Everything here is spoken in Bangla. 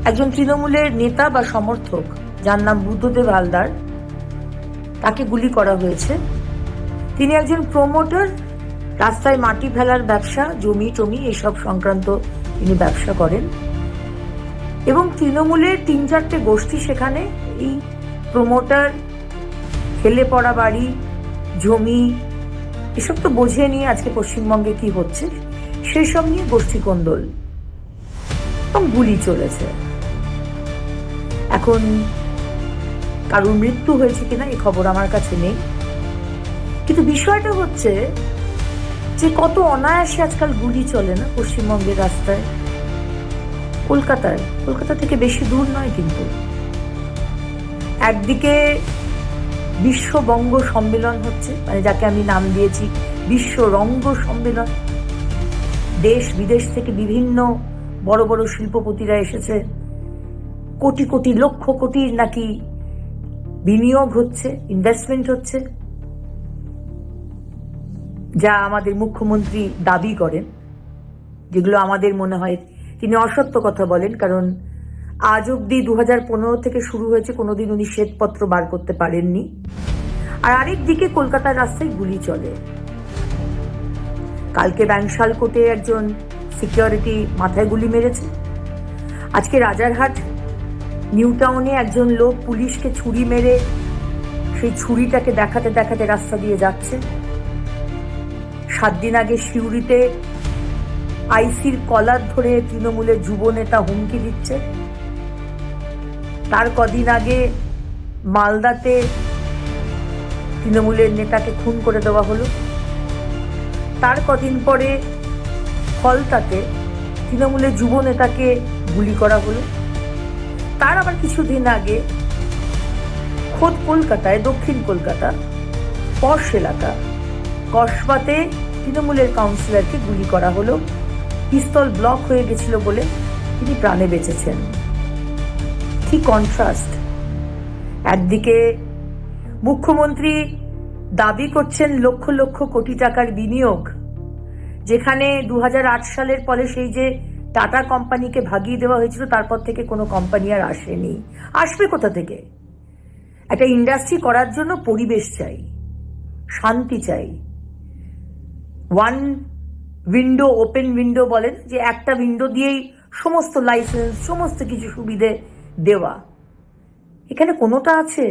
একজন তৃণমূলের নেতা বা সমর্থক যার নাম বুদ্ধদেব হালদার, তাকে গুলি করা হয়েছে। তিনি একজন প্রমোটার, রাস্তায় মাটি ফেলার ব্যবসা, জমি টমি এসব সংক্রান্ত তিনি ব্যবসা করেন। এবং তৃণমূলের 3-4টে গোষ্ঠী সেখানে এই প্রমোটার, হেলে পড়া বাড়ি, জমি এসব তো বোঝে নিয়ে আজকে পশ্চিমবঙ্গে কি হচ্ছে সেসব নিয়ে গোষ্ঠী কোন্দল এবং গুলি চলেছে। এখন কারোর মৃত্যু হয়েছে কিনা এই খবর আমার কাছে নেই, কিন্তু বিষয়টা হচ্ছে যে কত অনায়াসে আজকাল গুলি চলে না পশ্চিমবঙ্গের রাস্তায়। কলকাতা থেকে বেশি দূর নয়, কিন্তু একদিকে বিশ্ব বঙ্গ সম্মেলন হচ্ছে, মানে যাকে আমি নাম দিয়েছি বিশ্ব রঙ্গ সম্মেলন। দেশ বিদেশ থেকে বিভিন্ন বড় বড় শিল্পপতিরা এসেছে, কোটি কোটি লক্ষ কোটির নাকি বিনিয়োগ হচ্ছে, ইনভেস্টমেন্ট হচ্ছে, যা আমাদের মুখ্যমন্ত্রী দাবি করেন, যেগুলো আমাদের মনে হয় তিনি অসত্য কথা বলেন। কারণ আজ অব্দি 2015 থেকে শুরু হয়েছে, কোনোদিন উনি শ্বেতপত্র বার করতে পারেননি। আর আরেক দিকে কলকাতার রাস্তায় গুলি চলে। কালকে ব্যাংশাল কোর্টে একজন সিকিউরিটি মাথায় গুলি মেরেছে। আজকে রাজারহাট নিউ টাউনে একজন লোক পুলিশকে ছুরি মেরে সেই ছুরিটাকে দেখাতে দেখাতে রাস্তা দিয়ে যাচ্ছে। 7 দিন আগে সিউড়িতে আইসির কলার ধরে তৃণমূলের যুব নেতা হুমকি দিচ্ছে। তার কদিন আগে মালদাতে তৃণমূলের নেতাকে খুন করে দেওয়া হলো। তার কদিন পরে ফলতাতে তৃণমূলের যুব নেতাকে গুলি করা হলো। তার আবার কিছুদিন আগে খোদ কলকাতায়, দক্ষিণ কলকাতা পশ এলাকা কসবাতে তৃণমূলের কাউন্সিলরকে গুলি করা হলো। পিস্তল ব্লক হয়ে গেছিল বলে তিনি প্রাণে বেঁচেছেন। কি কন্ট্রাস্ট! একদিকে মুখ্যমন্ত্রী দাবি করছেন লক্ষ লক্ষ কোটি টাকার বিনিয়োগ, যেখানে 2008 সালের পরে সেই যে টাটা কোম্পানিকে ভাগিয়ে দেওয়া হয়েছিল, তারপর থেকে কোনো কোম্পানি আর আসেনি। আসবে কোথা থেকে? একটা ইন্ডাস্ট্রি করার জন্য পরিবেশ চাই, শান্তি চাই। ওয়ান উইন্ডো, ওপেন উইন্ডো বলেন, যে একটা উইন্ডো দিয়েই সমস্ত লাইসেন্স, সমস্ত কিছু সুবিধে দেওয়া। এখানে কোনোটা আছে?